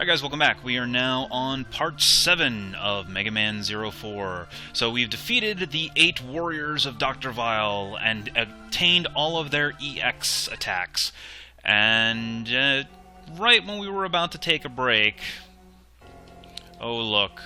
Alright guys, welcome back. We are now on part 7 of Mega Man 04. So we've defeated the 8 warriors of Dr. Vile and obtained all of their EX attacks. And right when we were about to take a break... Oh look.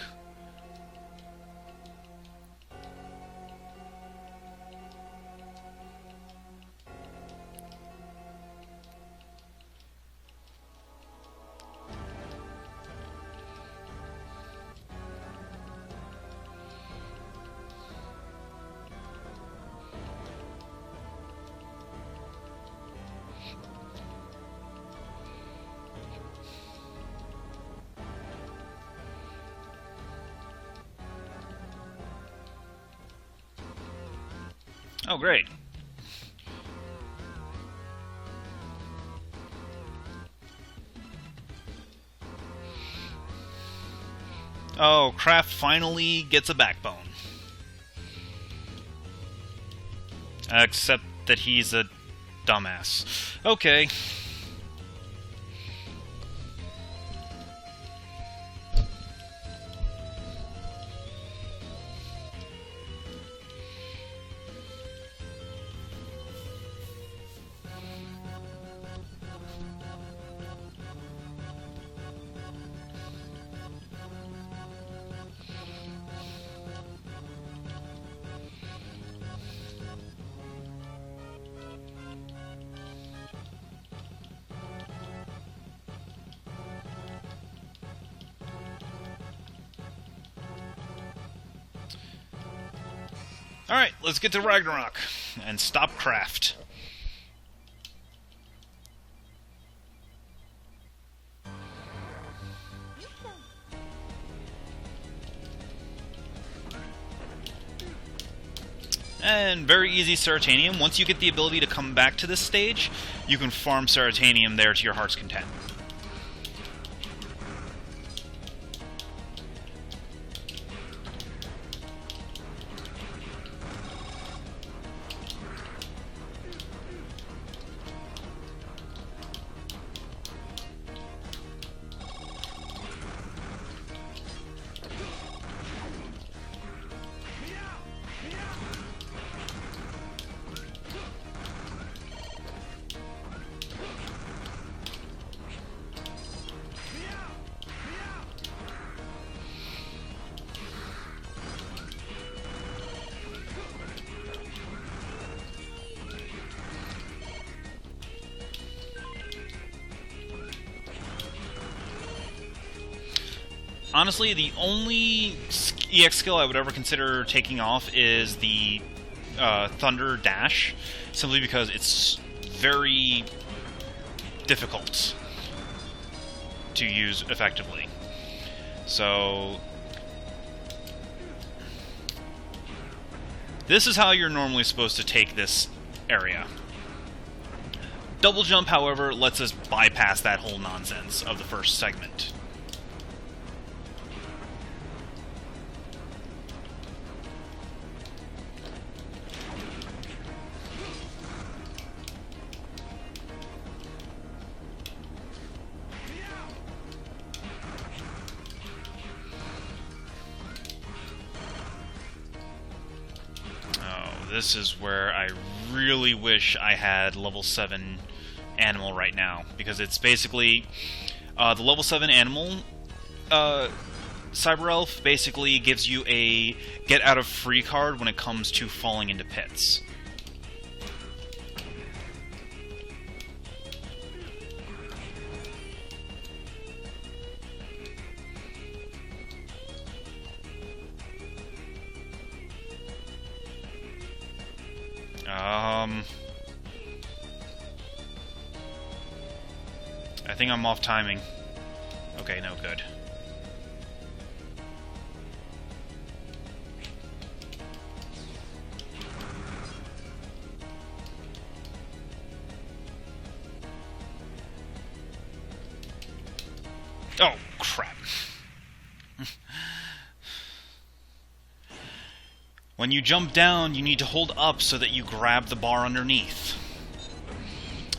Oh, great. Oh, Kraft finally gets a backbone. Except that he's a dumbass. Okay. Alright, let's get to Ragnarok and stop Kraft. And very easy Ceratanium. Once you get the ability to come back to this stage, you can farm Ceratanium there to your heart's content. Honestly, the only EX skill I would ever consider taking off is the Thunder Dash, simply because it's very difficult to use effectively. So, this is how you're normally supposed to take this area. Double jump, however, lets us bypass that whole nonsense of the first segment. This is where I really wish I had level 7 animal right now, because it's basically the level 7 animal Cyber Elf basically gives you a get out of free card when it comes to falling into pits. I think I'm off timing. Okay, no good. Oh, crap. When you jump down, you need to hold up so that you grab the bar underneath.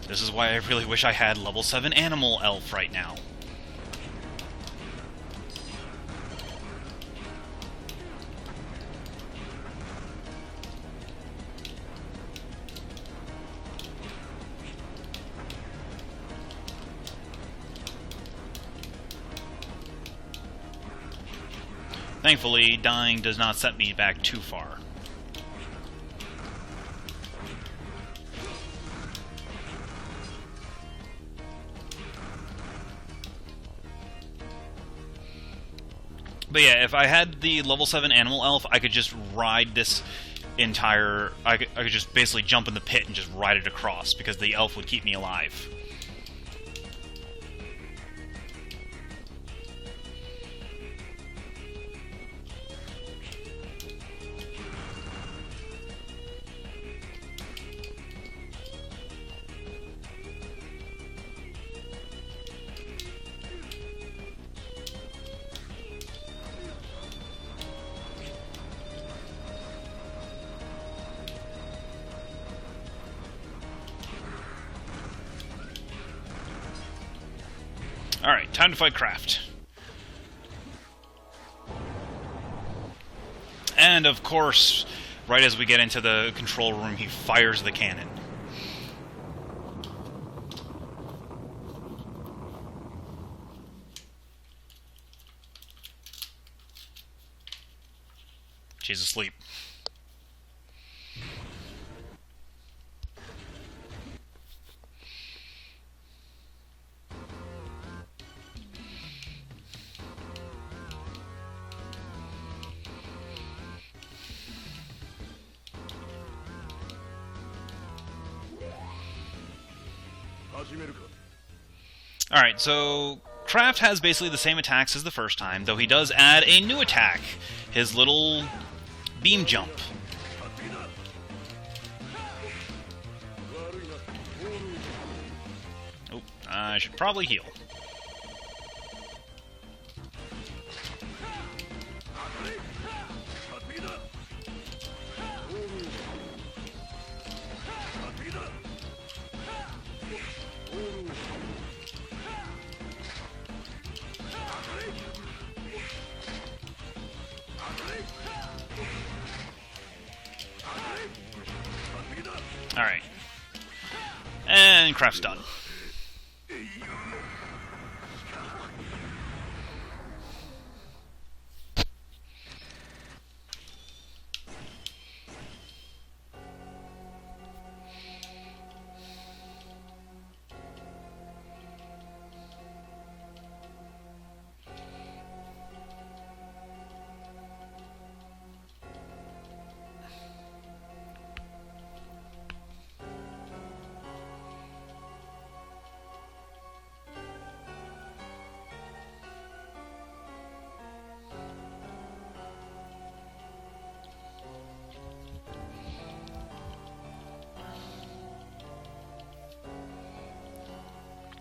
This is why I really wish I had level 7 Animal Elf right now. Thankfully, dying does not set me back too far. But yeah, if I had the level 7 Animal Elf, I could just ride this entire... I could just basically jump in the pit and just ride it across, because the elf would keep me alive. Alright, time to fight Kraft. And, of course, right as we get into the control room, he fires the cannon. She's asleep. Alright, so Kraft has basically the same attacks as the first time, though he does add a new attack, his little beam jump. Oh, I should probably heal. Alright. And Kraft's done.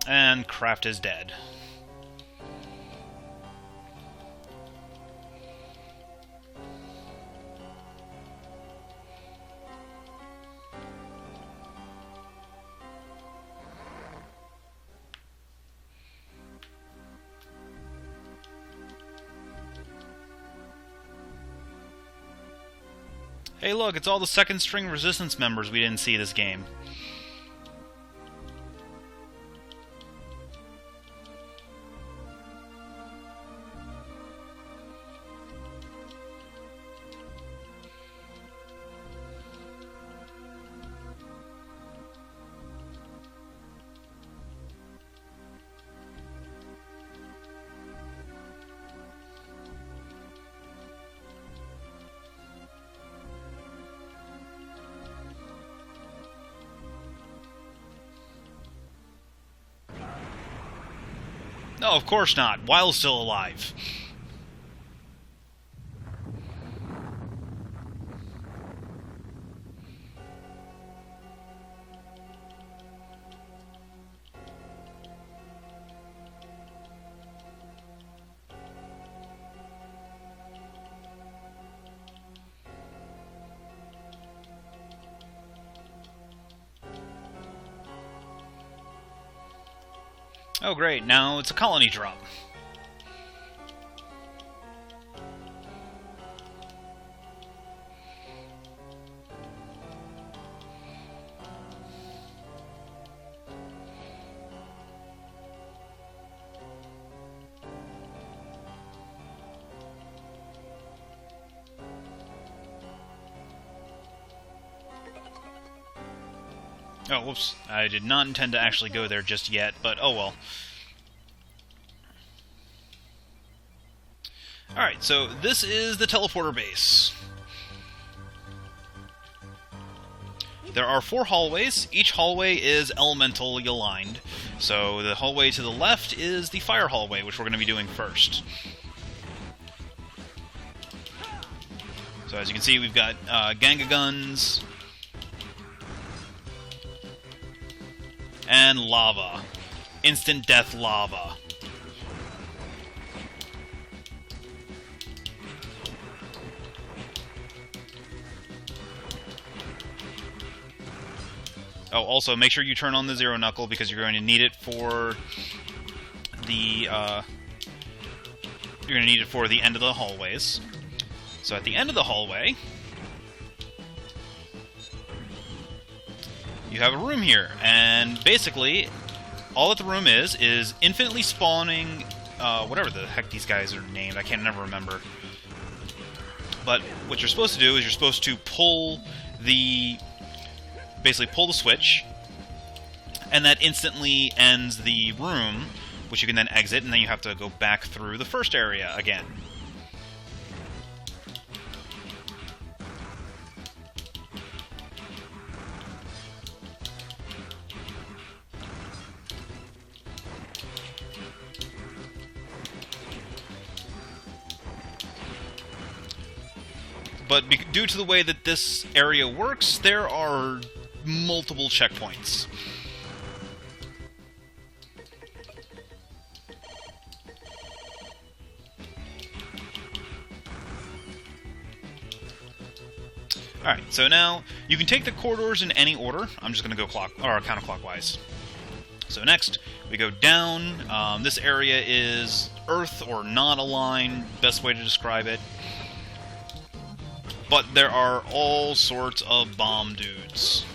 And Kraft is dead. Hey look, it's all the second string resistance members we didn't see this game. No, of course not. Wyle's still alive. Oh great, now it's a colony drop. Oh, whoops. I did not intend to actually go there just yet, but oh well. Alright, so this is the teleporter base. There are 4 hallways. Each hallway is elementally aligned. So the hallway to the left is the fire hallway, which we're going to be doing first. So as you can see, we've got Ganga guns and lava. Instant death lava. Oh, also, make sure you turn on the Zero Knuckle, because you're going to need it for the, you're going to need it for the end of the hallways. So at the end of the hallway, you have a room here, and basically, all that the room is infinitely spawning, whatever the heck these guys are named, I can't never remember. But what you're supposed to do is you're supposed to pull the... basically pull the switch, and that instantly ends the room, which you can then exit, and then you have to go back through the first area again. But due to the way that this area works, there are multiple checkpoints. Alright, so now you can take the corridors in any order. I'm just going to go counterclockwise. So next, we go down. This area is Earth or not aligned, best way to describe it. But there are all sorts of bomb dudes.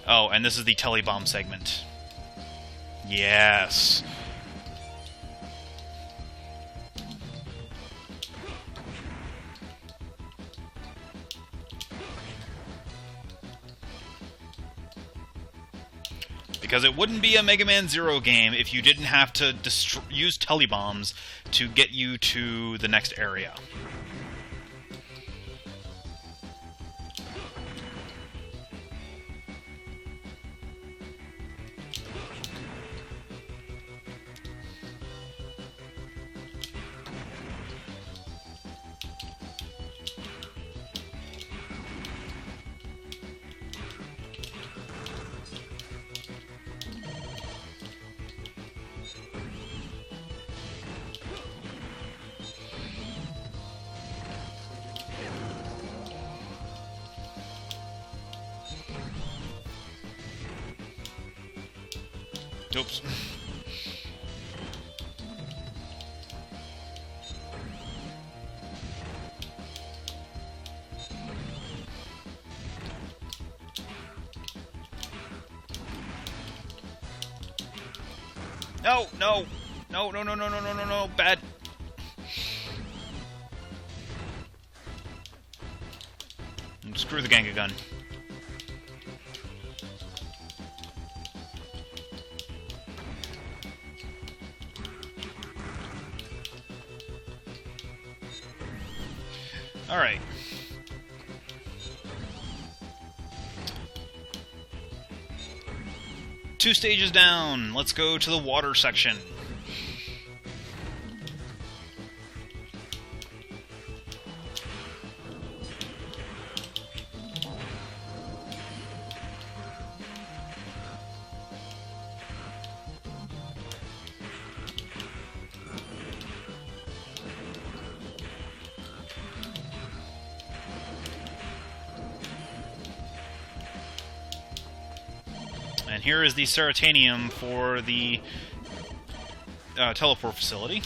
Oh, and this is the telebomb segment. Yes. Because it wouldn't be a Mega Man Zero game if you didn't have to use telebombs to get you to the next area. Oops. No, no, no, no, no, no, no, no, no, no, bad. Screw the Ganga gun. Alright. Two stages down. Let's go to the water section. And here is the Ceratanium for the teleport facility.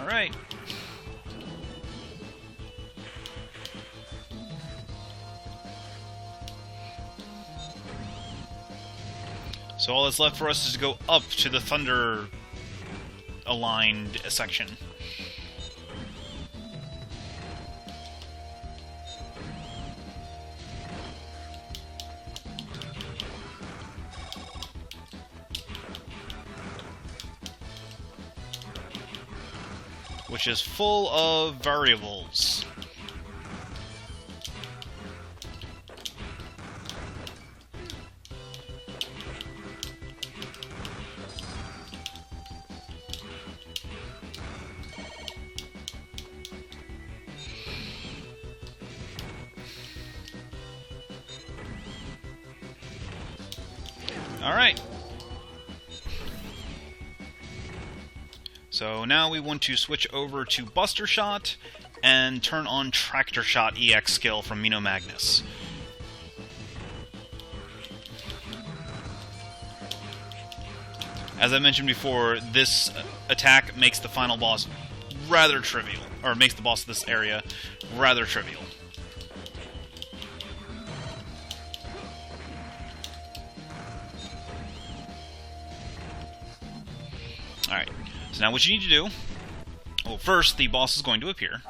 Alright. So all that's left for us is to go up to the thunder-aligned section. Which is full of variables. Alright. So now we want to switch over to Buster Shot and turn on Tractor Shot EX skill from Megaman. As I mentioned before, this attack makes the final boss rather trivial, or makes the boss of this area rather trivial. Alright, so now what you need to do... Well, first, the boss is going to appear.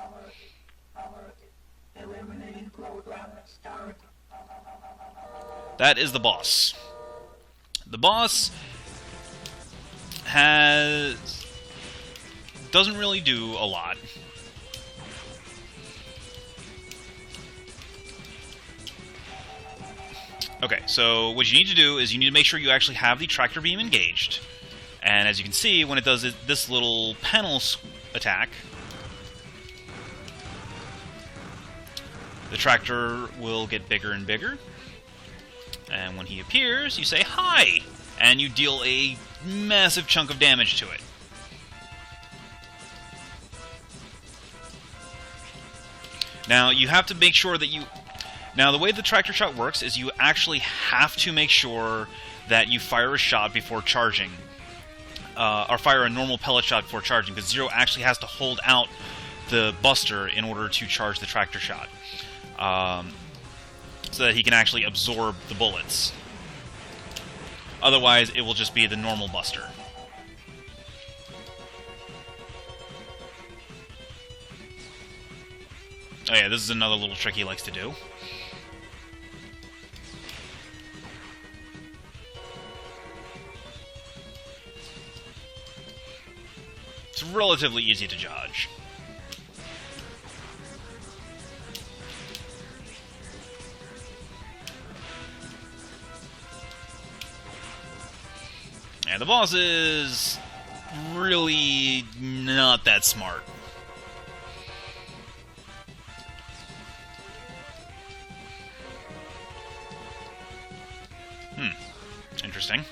That is the boss. The boss doesn't really do a lot. Okay, so what you need to do is you need to make sure you actually have the tractor beam engaged. And as you can see, when it does this little panel attack, the tractor will get bigger and bigger. And when he appears, you say, "Hi!" And you deal a massive chunk of damage to it. Now, you have to make sure that you... Now, the way the tractor shot works is you actually have to make sure that you fire a shot before charging. Or fire a normal pellet shot before charging, because Zero actually has to hold out the Buster in order to charge the tractor shot. So that he can actually absorb the bullets. Otherwise, it will just be the normal Buster. Oh yeah, this is another little trick he likes to do. It's relatively easy to dodge. And the boss is really not that smart. Interesting.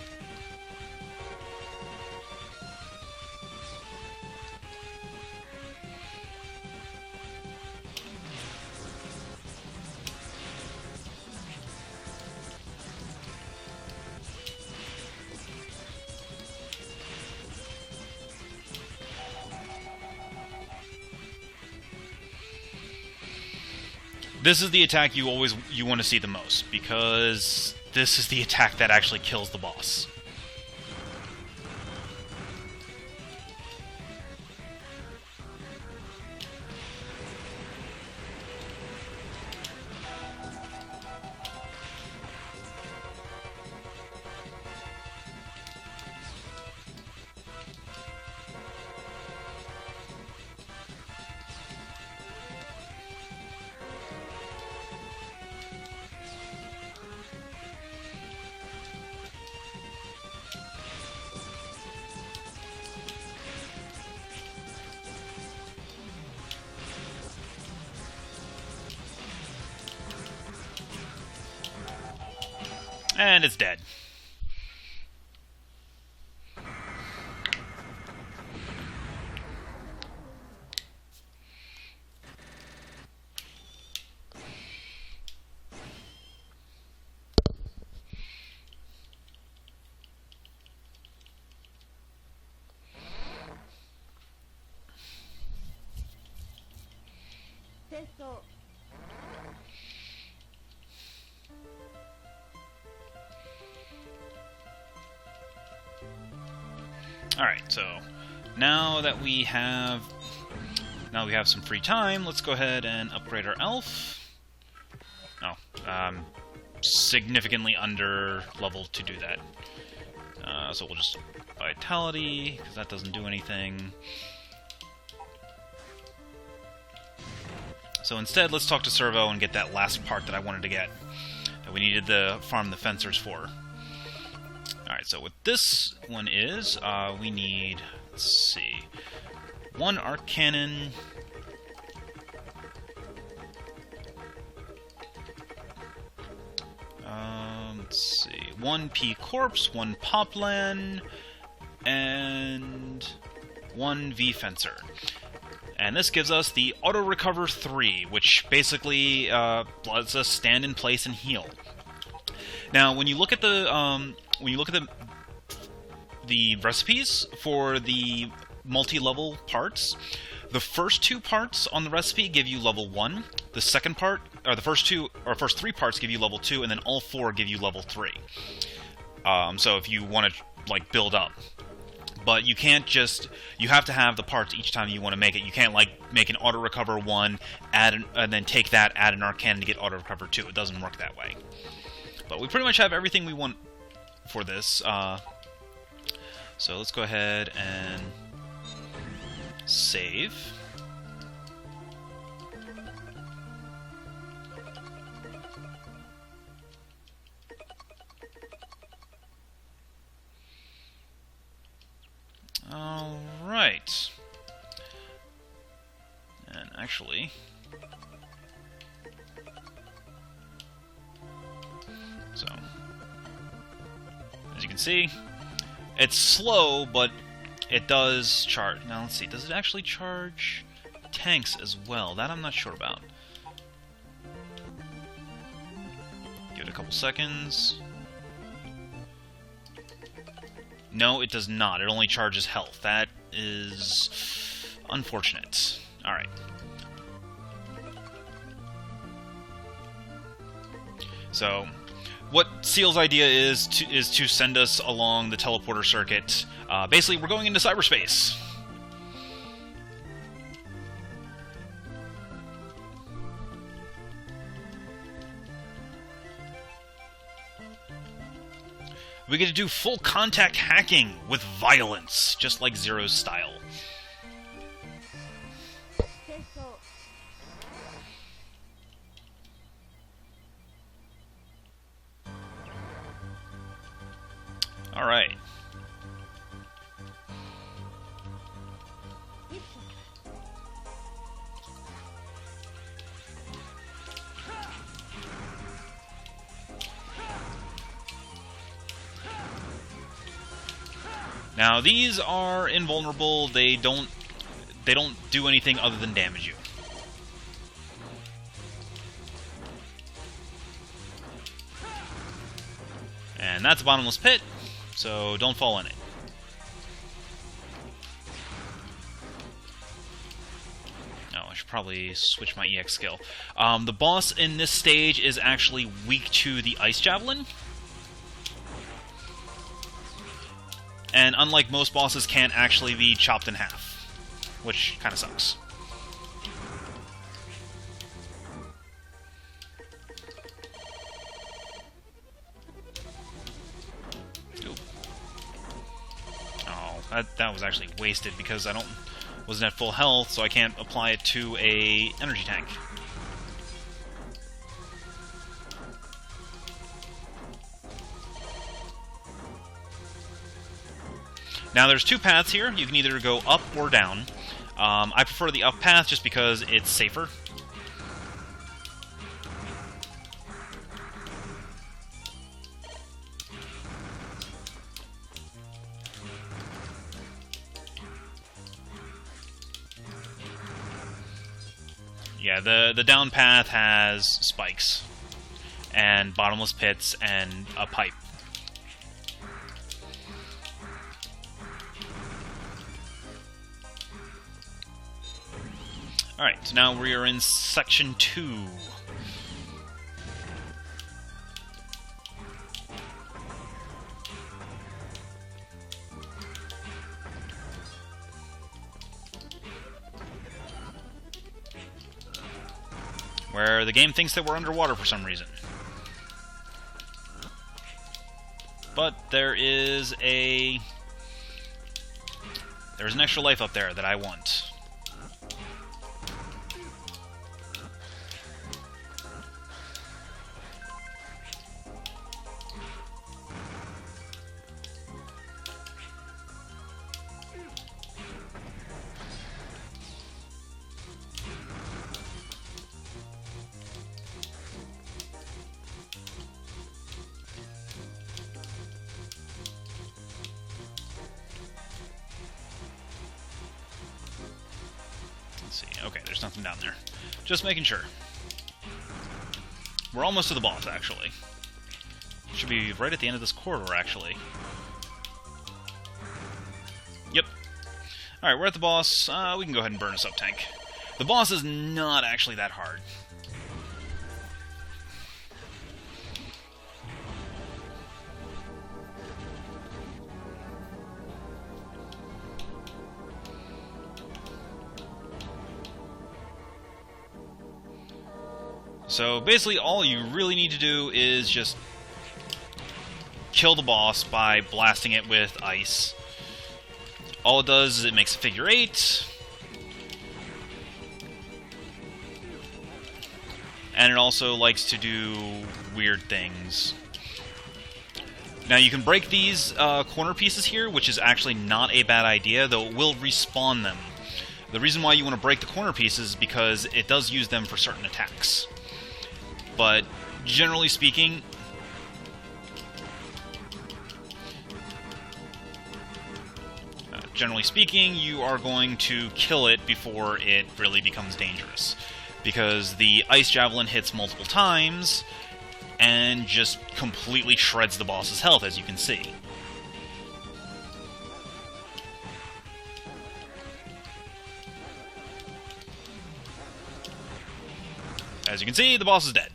This is the attack you want to see the most, because this is the attack that actually kills the boss. And it's dead. Alright, so now that we have some free time, let's go ahead and upgrade our elf. Oh, significantly under level to do that. So we'll just vitality, because that doesn't do anything. So instead, let's talk to Servo and get that last part that I wanted to get, that we needed to farm the fencers for. Alright, so what this one is, we need, let's see, 1 arc cannon, let's see, 1 P corpse, 1 poplan, and 1 V fencer. And this gives us the Auto Recover 3, which basically lets us stand in place and heal. Now, when you look at the recipes for the multi-level parts, the first 2 parts on the recipe give you level 1. The second part, or the first 3 parts give you level 2, and then all 4 give you level 3. So if you want to like build up. But you can't just... You have to have the parts each time you want to make it. You can't, like, make an auto-recover 1, and then take that, add an arc cannon to get auto-recover 2. It doesn't work that way. But we pretty much have everything we want for this. So let's go ahead and save. Alright. And actually... So... As you can see, it's slow, but it does charge. Now let's see, does it actually charge tanks as well? That I'm not sure about. Give it a couple seconds. No, it does not. It only charges health. That is unfortunate. Alright. So, what Seal's idea is to send us along the teleporter circuit. Basically, we're going into cyberspace. We get to do full contact hacking with violence, just like Zero's style. Alright. Now these are invulnerable. They don't do anything other than damage you. And that's a bottomless pit, so don't fall in it. Oh, I should probably switch my EX skill. The boss in this stage is actually weak to the Ice Javelin. And unlike most bosses, can't actually be chopped in half, which kind of sucks. Ooh. Oh, that was actually wasted because wasn't at full health, so I can't apply it to a energy tank. Now, there's 2 paths here. You can either go up or down. I prefer the up path just because it's safer. Yeah, the down path has spikes, and bottomless pits, and a pipe. Alright, so now we are in Section 2. where the game thinks that we're underwater for some reason. But there's an extra life up there that I want. Okay, there's nothing down there. Just making sure. We're almost to the boss, actually. Should be right at the end of this corridor, actually. Yep. Alright, we're at the boss. We can go ahead and burn a sub-tank. The boss is not actually that hard. So basically all you really need to do is just kill the boss by blasting it with ice. All it does is it makes a figure 8. And it also likes to do weird things. Now you can break these corner pieces here, which is actually not a bad idea, though it will respawn them. The reason why you want to break the corner pieces is because it does use them for certain attacks. But generally speaking, you are going to kill it before it really becomes dangerous. Because the Ice Javelin hits multiple times and just completely shreds the boss's health, as you can see. As you can see, the boss is dead.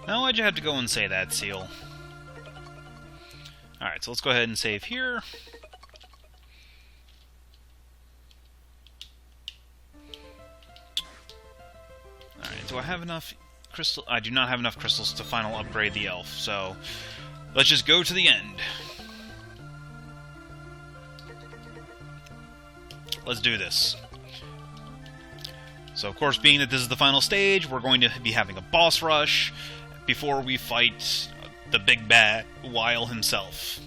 Now, why'd you have to go and say that, Seal? Alright, so let's go ahead and save here. Alright, do I have enough crystal? I do not have enough crystals to final upgrade the elf, so let's just go to the end. Let's do this. So, of course, being that this is the final stage, we're going to be having a boss rush before we fight the big bad Weil himself.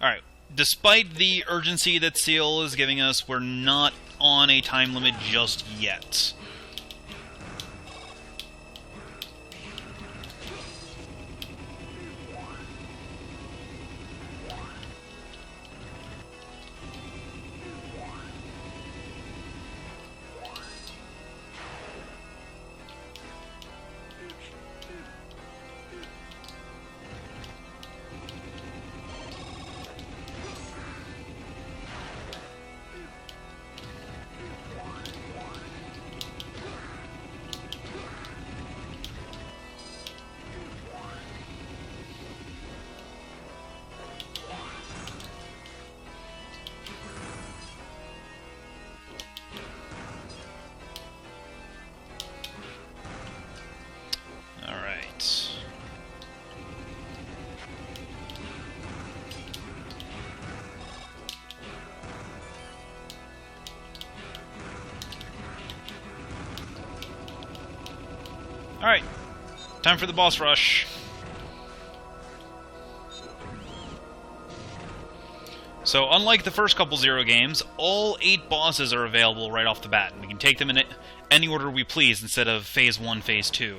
Alright, despite the urgency that Seal is giving us, we're not on a time limit just yet. Alright, time for the boss rush. So, unlike the first couple Zero games, all 8 bosses are available right off the bat. We can take them in any order we please instead of Phase 1, Phase 2.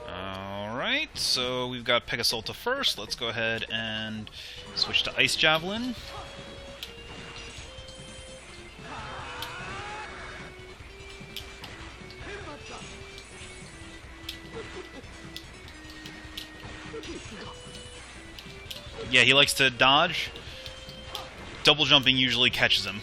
Alright, so we've got Pegasolta first. Let's go ahead and switch to Ice Javelin. Yeah, he likes to dodge. Double jumping usually catches him.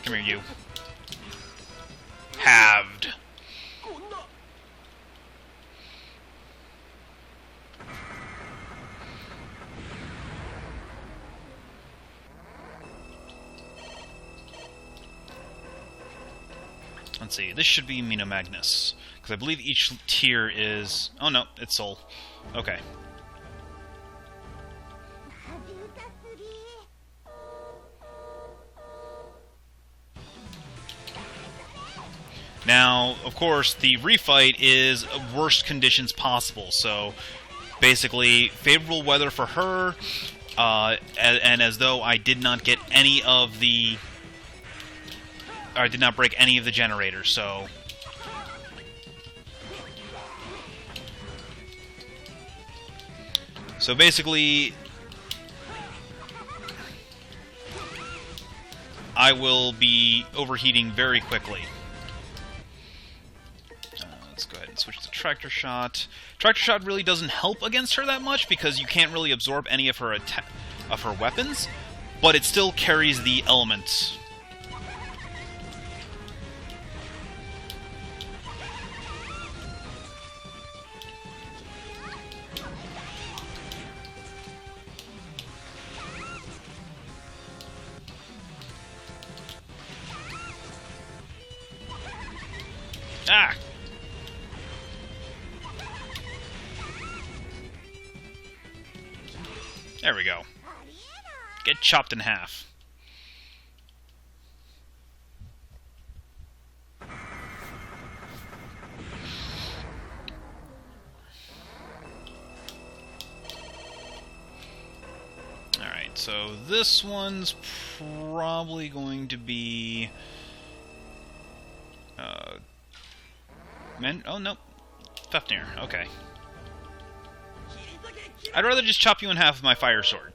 Come here, you. Halved. Let's see, this should be Technomagus, because I believe each tier is... Oh no, it's Soul. Okay. Now, of course, the refight is worst conditions possible, so basically favorable weather for her, and as though I did not get any of the... I did not break any of the generators, so... So basically... I will be overheating very quickly. Let's go ahead and switch to Tractor Shot. Tractor Shot really doesn't help against her that much, because you can't really absorb any of her weapons, but it still carries the elements. Ah! There we go. Get chopped in half. Alright, so this one's probably going to be... Oh, no. Fafnir, okay. I'd rather just chop you in half with my fire sword.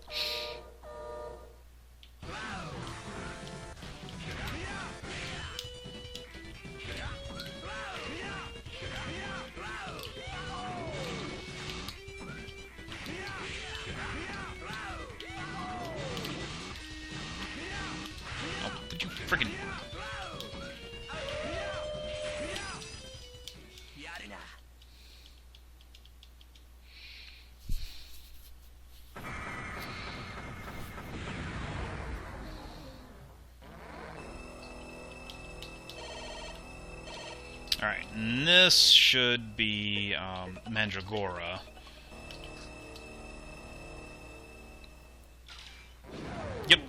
Oh, would you friggin... Alright, and this should be Mandragora. Yep.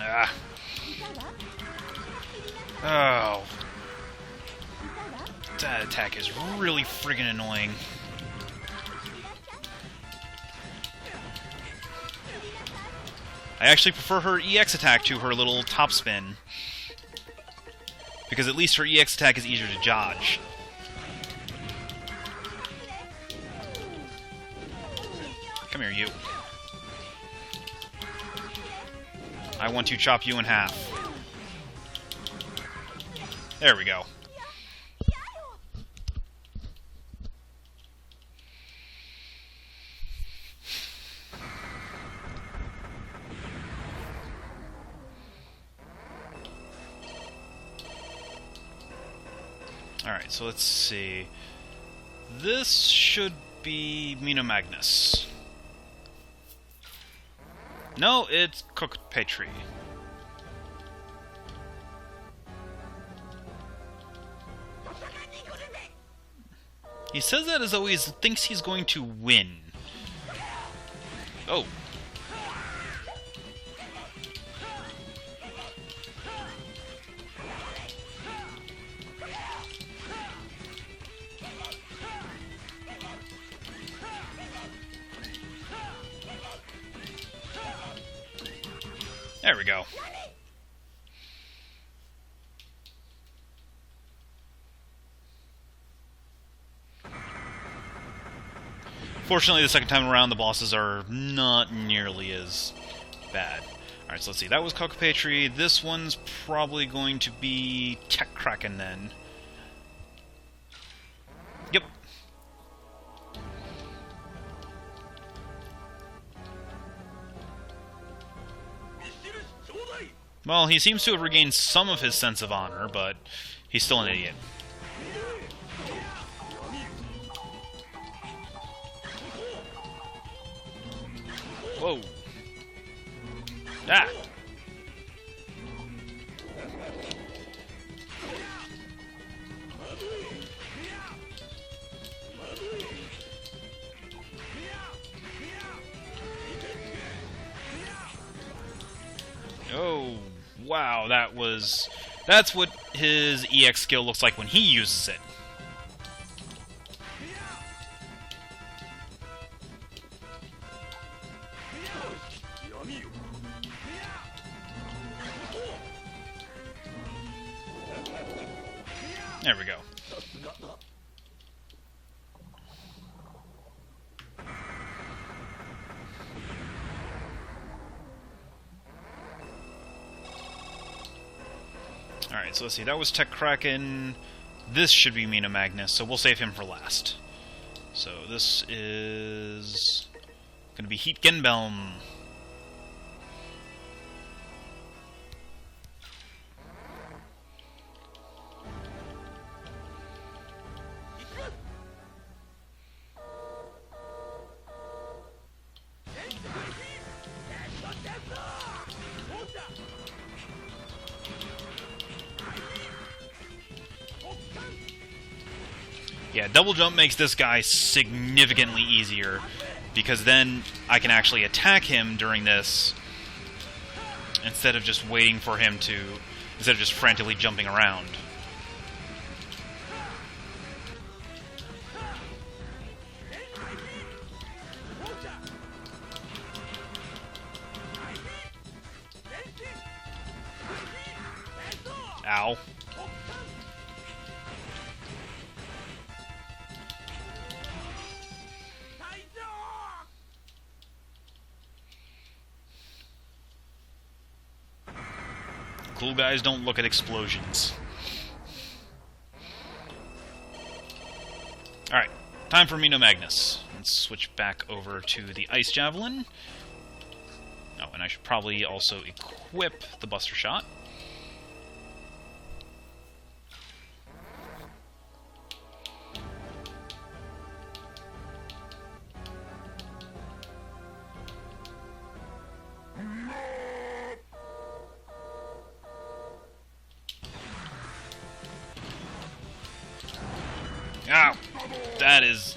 Ah. Oh. That attack is really friggin' annoying. I actually prefer her EX attack to her little top spin, because at least her EX attack is easier to dodge. Come here, you. I want to chop you in half. There we go. Alright, so let's see. This should be Technomagus. No, it's Cooked Petri. He says that as though he thinks he's going to win. Oh. There we go. Fortunately, the second time around, the bosses are not nearly as bad. Alright, so let's see. That was Cockapatry. This one's probably going to be Tech Kraken then. Yep. Well, he seems to have regained some of his sense of honor, but he's still an idiot. Whoa. Ah! Oh, wow, that's what his EX skill looks like when he uses it. There we go. Alright, so let's see. That was Tech Kraken. This should be Technomagus, so we'll save him for last. So this is going to be Heat Genbelm. Yeah, double jump makes this guy significantly easier, because then I can actually attack him during this instead of just waiting for him to, instead of just frantically jumping around. Ow. Cool guys don't look at explosions. Alright, time for Technomagus. Let's switch back over to the Ice Javelin. Oh, and I should probably also equip the Buster Shot. Ow! That is...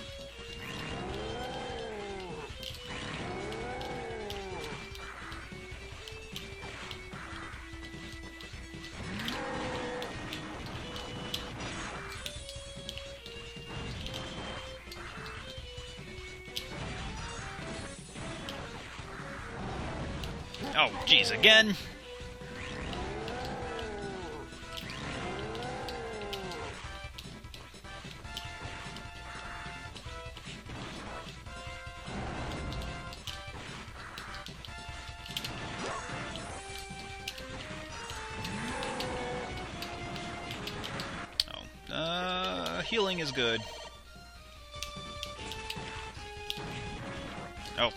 Oh, jeez, again? Healing is good. Oh.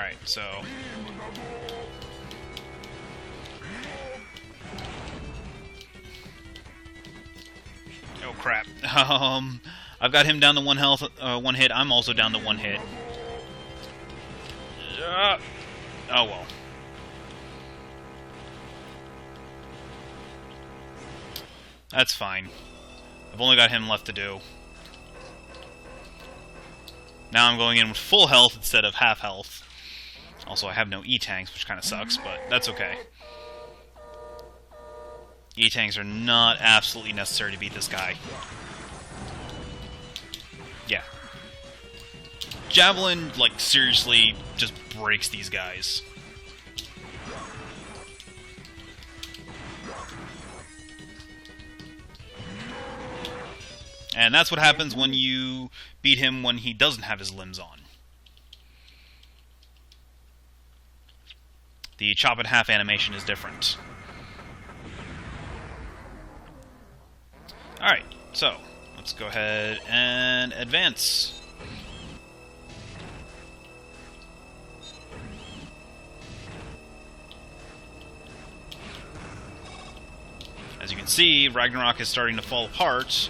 Alright, so... Oh, crap. I've got him down to 1 health, 1 hit. I'm also down to 1 hit. Oh, well. That's fine. I've only got him left to do. Now I'm going in with full health instead of half health. Also, I have no E-tanks, which kind of sucks, but that's okay. E-tanks are not absolutely necessary to beat this guy. Yeah. Javelin, like, seriously just breaks these guys. And that's what happens when you beat him when he doesn't have his limbs on. The chop in half animation is different. Alright, so let's go ahead and advance. As you can see, Ragnarok is starting to fall apart.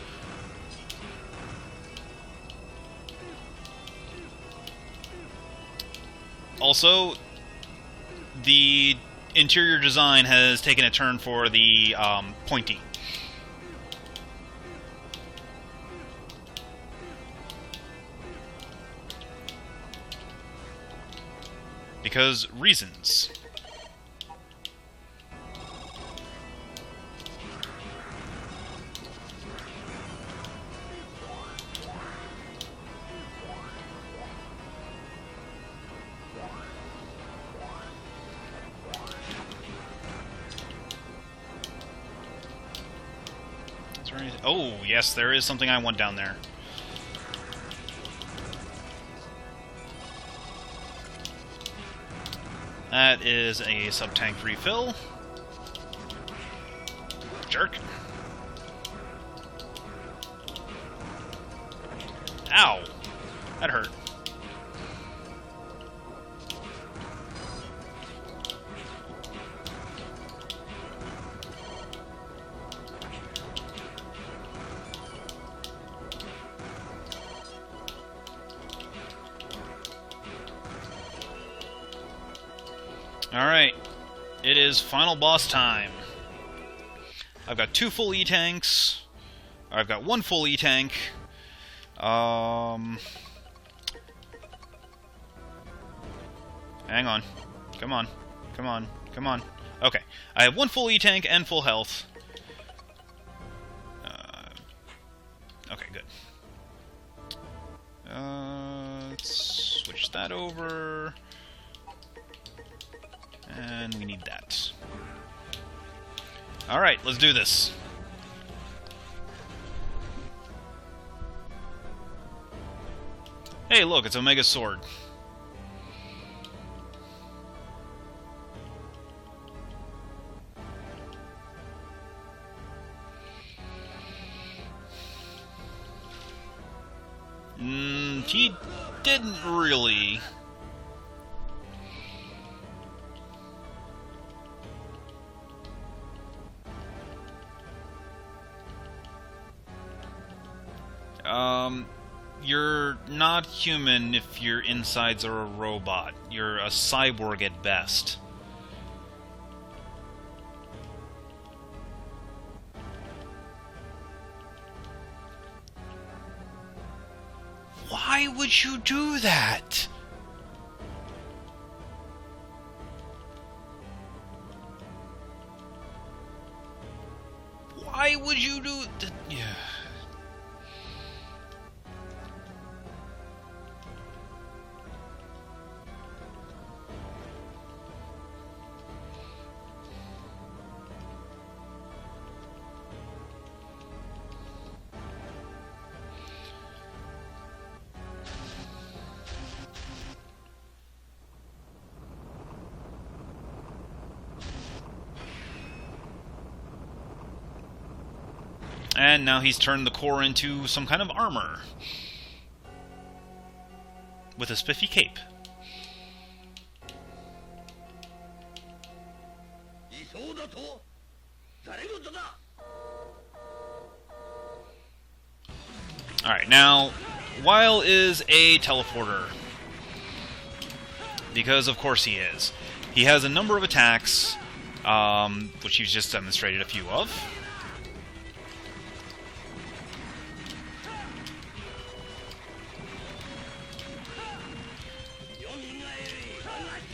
Also, the interior design has taken a turn for the pointy. Because reasons. Oh, yes, there is something I want down there. That is a sub-tank refill. Jerk. Ow! That hurt. Alright, it is final boss time. I've got 2 full E-tanks. I've got 1 full E-tank. Hang on. Come on. Come on. Come on. Okay, I have 1 full E-tank and full health. Okay, good. Let's switch that over. And we need that. Alright, let's do this. Hey, look, it's Omega Sword. He didn't really... You're not human if your insides are a robot. You're a cyborg at best. Why would you do that? Why would you do that? Yeah. And now he's turned the core into some kind of armor. With a spiffy cape. Alright, now, Weil is a teleporter. Because, of course, he is. He has a number of attacks, which he's just demonstrated a few of.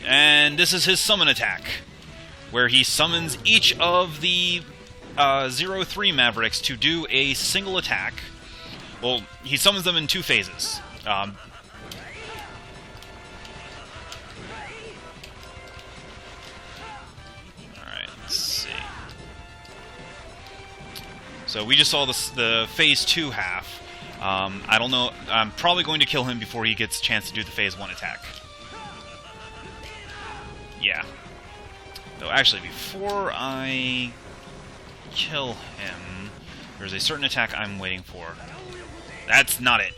And this is his summon attack, where he summons each of the 03 Mavericks to do a single attack. Well, he summons them in two phases. Alright, let's see. So we just saw the Phase 2 half. I don't know, I'm probably going to kill him before he gets a chance to do the Phase 1 attack. Yeah. Though actually, before I kill him, there's a certain attack I'm waiting for. That's not it.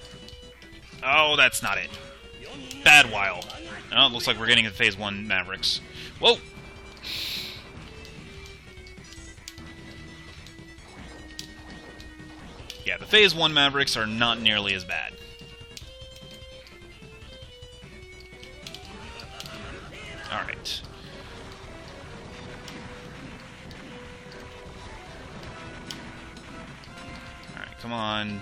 Oh, that's not it. Bad Weil. Oh, it looks like we're getting the Phase 1 Mavericks. Whoa! Yeah, the Phase 1 Mavericks are not nearly as bad. Alright. Alright, come on.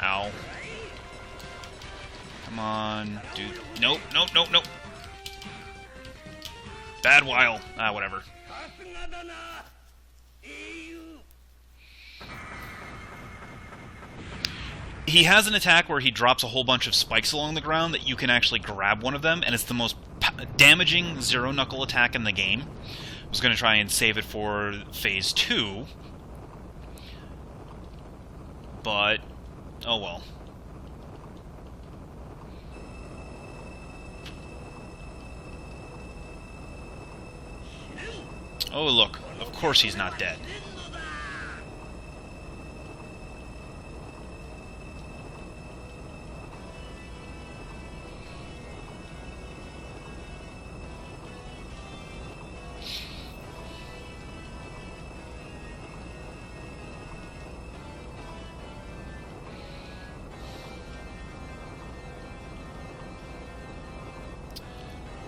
Ow. Come on, dude. Nope, nope, nope, nope. Bad Weil. Ah, whatever. He has an attack where he drops a whole bunch of spikes along the ground that you can actually grab one of them, and it's the most damaging zero-knuckle attack in the game. I was going to try and save it for Phase 2, but oh well. Oh look, of course he's not dead.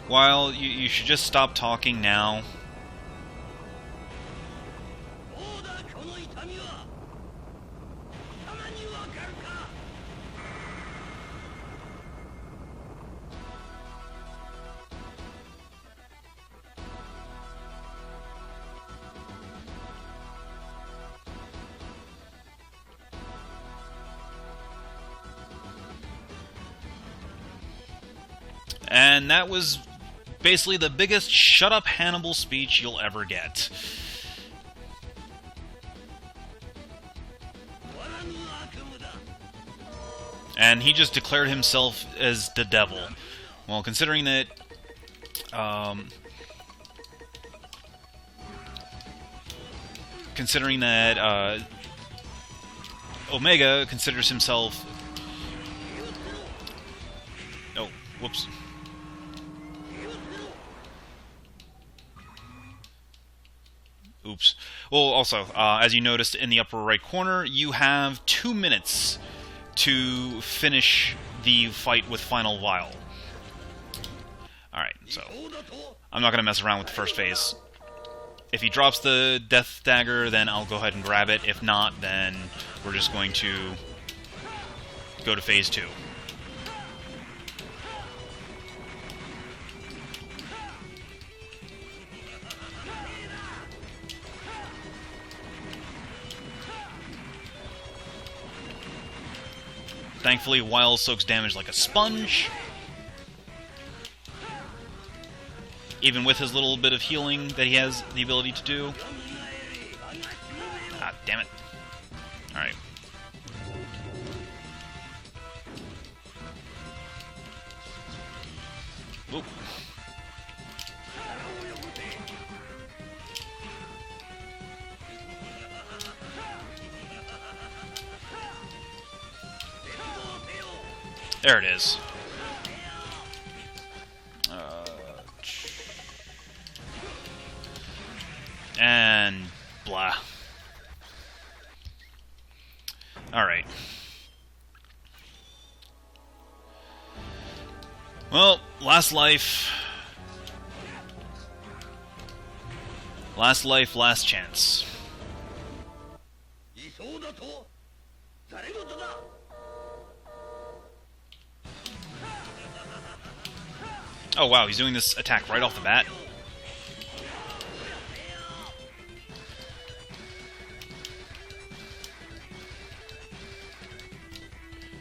Weil, you should just stop talking now. And that was basically the biggest "Shut Up, Hannibal" speech you'll ever get. And he just declared himself as the devil. Well, considering that... Omega considers himself... Oh, whoops. Oops. Well, also, as you noticed in the upper right corner, you have 2 minutes to finish the fight with Final Weil. Alright, so I'm not going to mess around with the first phase. If he drops the Death Dagger, then I'll go ahead and grab it. If not, then we're just going to go to Phase 2. Thankfully, Weil soaks damage like a sponge. Even with his little bit of healing that he has the ability to do. Ah, damn it. Alright. Whoop. There it is. And blah. Alright. Well, last life. Last life, last chance. Oh wow, he's doing this attack right off the bat.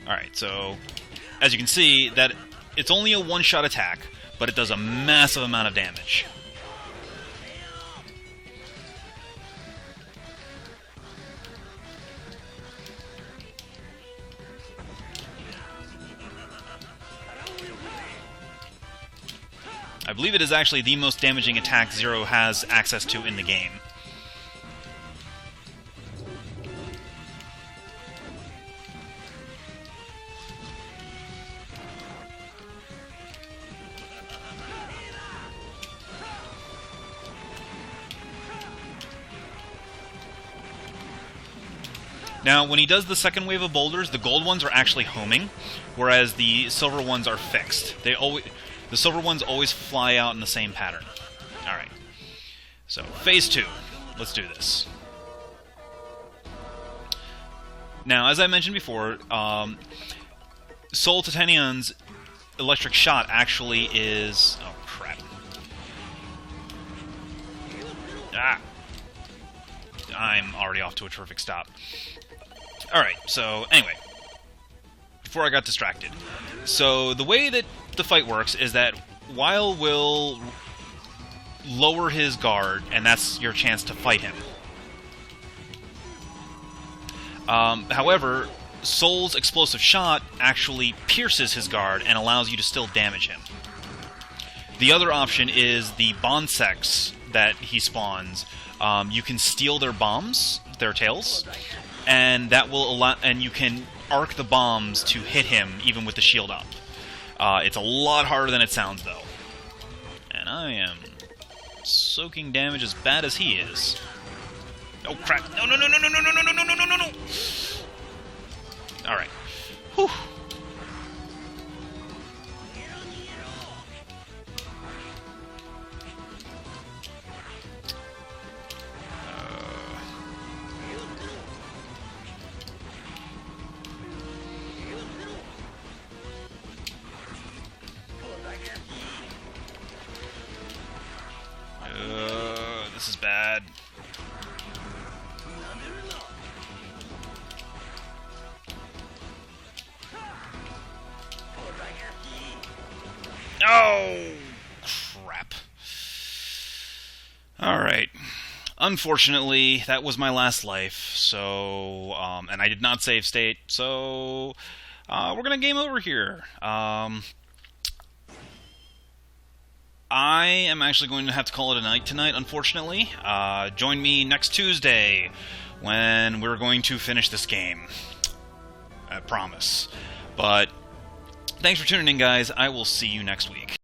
Alright, so as you can see, that it's only a one-shot attack, but it does a massive amount of damage. I believe it is actually the most damaging attack Zero has access to in the game. Now, when he does the second wave of boulders, the gold ones are actually homing, whereas the silver ones are fixed. The silver ones always fly out in the same pattern. Alright. So, Phase 2. Let's do this. Now, as I mentioned before, Soul Titanium's electric shot actually is... Oh, crap. Ah! I'm already off to a terrific stop. Alright, so, anyway. Before I got distracted. So, the way that the fight works is that Weil will lower his guard, and that's your chance to fight him. However, Soul's explosive shot actually pierces his guard and allows you to still damage him. The other option is the Bonsex that he spawns. You can steal their bombs, their tails, and that will allow, and you can arc the bombs to hit him even with the shield up. It's a lot harder than it sounds, though. And I am soaking damage as bad as he is. Oh crap! No! No! No! No! No! No! No! No! No! No! No! No! No! All right. Whew. This is bad. Oh, crap. Alright. Unfortunately, that was my last life, so, and I did not save state, so, we're gonna game over here. I am actually going to have to call it a night tonight, unfortunately. Join me next Tuesday, when we're going to finish this game. I promise. But, thanks for tuning in, guys. I will see you next week.